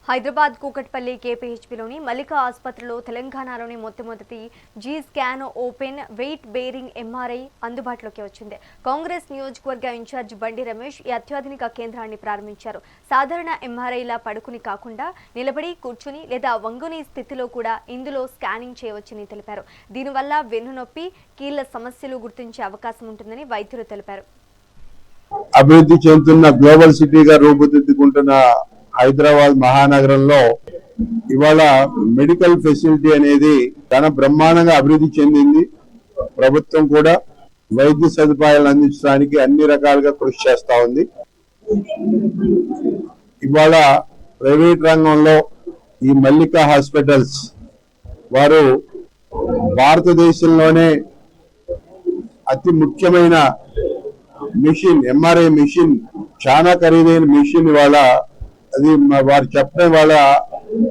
హైదరాబాద్ కూకట్పల్లి కేపీహెచ్బీలోని మల్లికా ఆసుపత్రిలో తెలంగాణలోని మొట్టమొదటి G scan open weight bearing MRI అందుబాటులోకి వచ్చింది. కాంగ్రెస్ నియోజకవర్గ ఇన్ఛార్జ్ బండి రమేష్ ఈ అత్యాధునిక కేంద్రాన్ని ప్రారంభించారు. సాధారణ ఎంఆర్ఐలా పడుకుని కాకుండా నిలబడి, కూర్చుని లేదా వంగుని స్థితిలో కూడా ఇందులో స్కానింగ్ చేయవచ్చని తెలిపారు. దీనివల్ల వెన్నునొప్పి, కీళ్ల సమస్యలు గుర్తించే అవకాశం ఉంటుందని వైద్యులు తెలిపారు. అభివృద్ధి చెందుతున్న గ్లోబల్ సిటీగా రూపుదిద్దుకుంటున్న హైదరాబాద్ మహానగరంలో ఇవాళ మెడికల్ ఫెసిలిటీ అనేది చాలా బ్రహ్మాండంగా అభివృద్ధి చెందింది. ప్రభుత్వం కూడా వైద్య సదుపాయాలు అందించడానికి అన్ని రకాలుగా కృషి చేస్తా ఉంది. ఇవాళ ప్రైవేట్ రంగంలో ఈ మల్లికా హాస్పిటల్స్ వారు భారతదేశంలోనే అతి ముఖ్యమైన మిషన్, ఎంఆర్ఐ మిషన్, చాలా ఖరీదైన మిషన్. ఇవాళ అది వారు చెప్పడం వాళ్ళ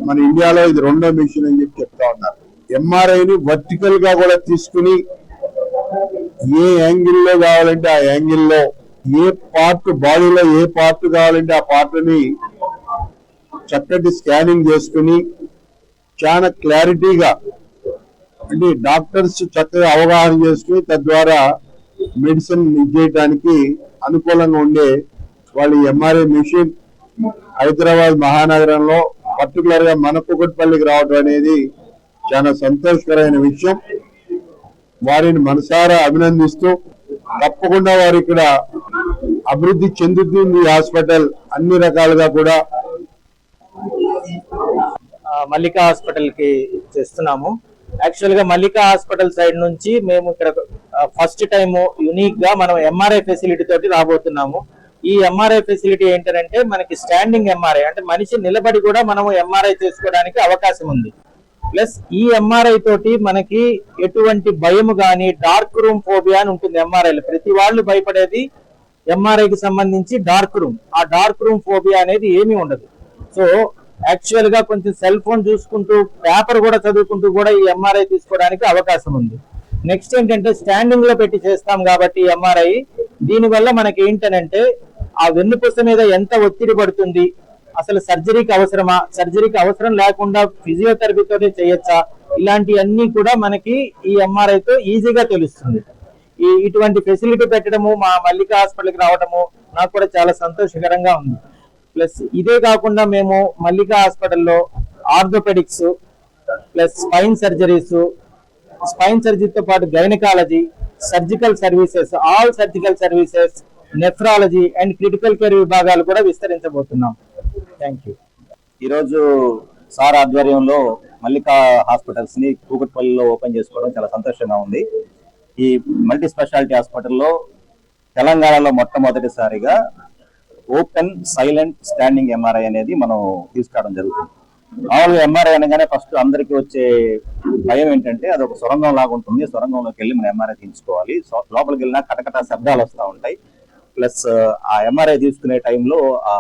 మన ఇండియాలో ఇది రెండో మిషన్ అని చెప్తా ఉన్నారు. ఎంఆర్ఐని వర్టికల్ గా కూడా తీసుకుని ఏ యాంగిల్లో కావాలంటే ఆ యాంగిల్లో, ఏ పార్ట్ బాడీలో ఏ పార్ట్ కావాలంటే ఆ పార్ట్ ని చక్కటి స్కానింగ్ చేసుకుని చాలా క్లారిటీగా, అంటే డాక్టర్స్ చక్కగా అవగాహన చేసుకుని తద్వారా మెడిసిన్ ఇచ్చేయడానికి అనుకూలంగా ఉండే వాళ్ళు ఎంఆర్ఐ మిషన్ హైదరాబాద్ మహానగరంలో పర్టికులర్ గా మన కూకట్పల్లికి రావడం అనేది చాలా సంతోషకరమైన విషయం. వారిని మనసారా అభినందిస్తూ తప్పకుండా వారు ఇక్కడ అభివృద్ధి చెందుతుంది. హాస్పిటల్ అన్ని రకాలుగా కూడా మల్లికా హాస్పిటల్ కి చేస్తున్నాము. యాక్చువల్ గా మల్లికా హాస్పిటల్ సైడ్ నుంచి మేము ఇక్కడ ఫస్ట్ టైం యూనిక్ గా మనం ఎంఆర్ఐ ఫెసిలిటీ తోటి రాబోతున్నాము. ఈ ఎంఆర్ఐ ఫెసిలిటీ ఏంటంటే మనకి స్టాండింగ్ ఎంఆర్ఐ, అంటే మనిషి నిలబడి కూడా మనం ఎంఆర్ఐ చేసుకోవడానికి అవకాశం ఉంది. ప్లస్ ఈ ఎంఆర్ఐ తోటి మనకి ఎటువంటి భయం గానీ, డార్క్ రూమ్ ఫోబియా అని ఉంటుంది ఎంఆర్ఐలో. ప్రతి వాళ్ళు భయపడేది ఎంఆర్ఐకి సంబంధించి డార్క్ రూమ్. ఆ డార్క్ రూమ్ ఫోబియా అనేది ఏమీ ఉండదు. సో యాక్చువల్ గా కొంచెం సెల్ ఫోన్ చూసుకుంటూ, పేపర్ కూడా చదువుకుంటూ కూడా ఈ ఎంఆర్ఐ తీసుకోవడానికి అవకాశం ఉంది. నెక్స్ట్ ఏంటంటే స్టాండింగ్ లో పెట్టి చేస్తాం కాబట్టి ఎంఆర్ఐ, దీనివల్ల మనకి ఏంటంటే ఆ వెన్నుపూస మీద ఎంత ఒత్తిడి పడుతుంది, అసలు సర్జరీకి అవసరమా, సర్జరీకి అవసరం లేకుండా ఫిజియోథెరపీతో చేయొచ్చా, ఇలాంటివన్నీ కూడా మనకి ఈ ఎంఆర్ఐతో ఈజీగా తెలుస్తుంది. ఇటువంటి ఫెసిలిటీ పెట్టడము, మా మల్లికా హాస్పిటల్కి రావడము నాకు కూడా చాలా సంతోషకరంగా ఉంది. ప్లస్ ఇదే కాకుండా మేము మల్లికా హాస్పిటల్లో orthopaedics plus spine surgeries, spine సర్జరీతో పాటు gynaecology, surgical services, all surgical services, nephrology and critical care విభాగాలు కూడా విస్తరించబోతున్నాం. Thank you. ఈరోజు సార్ ఆధ్వర్యంలో మల్లికా హాస్పిటల్స్ ని కూకట్పల్లిలో ఓపెన్ చేసుకోవడం చాలా సంతోషంగా ఉంది. ఈ మల్టీ స్పెషాలిటీ హాస్పిటల్లో తెలంగాణలో మొట్టమొదటిసారిగా ఓపెన్ సైలెంట్ స్టాండింగ్ ఎంఆర్ఐ అనేది మనం తీసుకురావడం జరుగుతుంది. మామూలుగా ఎంఆర్ఐ అనగానే ఫస్ట్ అందరికీ వచ్చే భయం ఏంటంటే అది ఒక సొరంగం లాగా ఉంటుంది, సొరంగంలోకి వెళ్ళి మనం ఎంఆర్ఐ తీయించుకోవాలి, లోపలికి వెళ్ళినా కటకట శబ్దాలు వస్తూ ఉంటాయి. ప్లస్ ఆ ఎంఆర్ఐ తీసుకునే టైంలో ఆ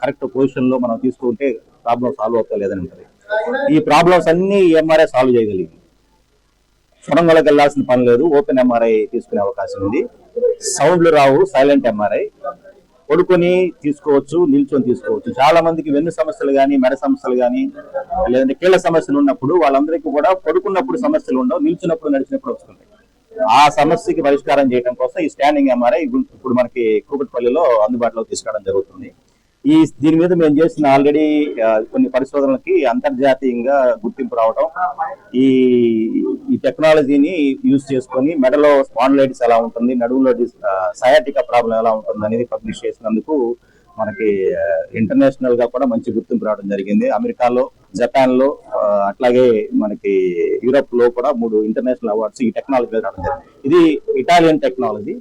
కరెక్ట్ పొజిషన్ లో మనం తీసుకుంటే ప్రాబ్లం సాల్వ్ అవుతలేదని ఉంటుంది. ఈ ప్రాబ్లమ్స్ అన్ని ఎంఆర్ఐ సాల్వ్ చేయగలిగింది. సొరంగంలోకి వెళ్ళాల్సిన పని లేదు, ఓపెన్ ఎంఆర్ఐ తీసుకునే అవకాశం ఉంది. సౌండ్లు రావు, సైలెంట్ ఎంఆర్ఐ. పడుకొని తీసుకోవచ్చు, నిల్చొని తీసుకోవచ్చు. చాలా మందికి వెన్ను సమస్యలు కానీ, మెడ సమస్యలు కానీ, లేదంటే కీళ్ల సమస్యలు ఉన్నప్పుడు వాళ్ళందరికీ కూడా పడుకున్నప్పుడు సమస్యలు ఉండవు, నిల్చున్నప్పుడు నడిచినప్పుడు వస్తుంటాయి. ఆ సమస్యకి పరిష్కారం చేయడం కోసం ఈ స్టాండింగ్ ఎంఆర్ఐ ఇప్పుడు మనకి కూకట్పల్లిలో అందుబాటులో తీసుకురావడం జరుగుతుంది. దీని మీద మేము చేసిన ఆల్రెడీ కొన్ని పరిశోధనలకి అంతర్జాతీయంగా గుర్తింపు రావడం, ఈ టెక్నాలజీని యూజ్ చేసుకొని మెడలో స్పాండిలైటిస్ ఎలా ఉంటుంది, నడుములో సయాటికా ప్రాబ్లం ఎలా ఉంటుంది అనేది పబ్లిష్ చేసినందుకు మనకి ఇంటర్నేషనల్ గా కూడా మంచి గుర్తింపు రావడం జరిగింది. అమెరికాలో, జపాన్ లో, అట్లాగే మనకి యూరోప్ లో కూడా 3 ఇంటర్నేషనల్ అవార్డ్స్ ఈ టెక్నాలజీ రావడం జరిగింది. ఇది ఇటాలియన్ టెక్నాలజీ.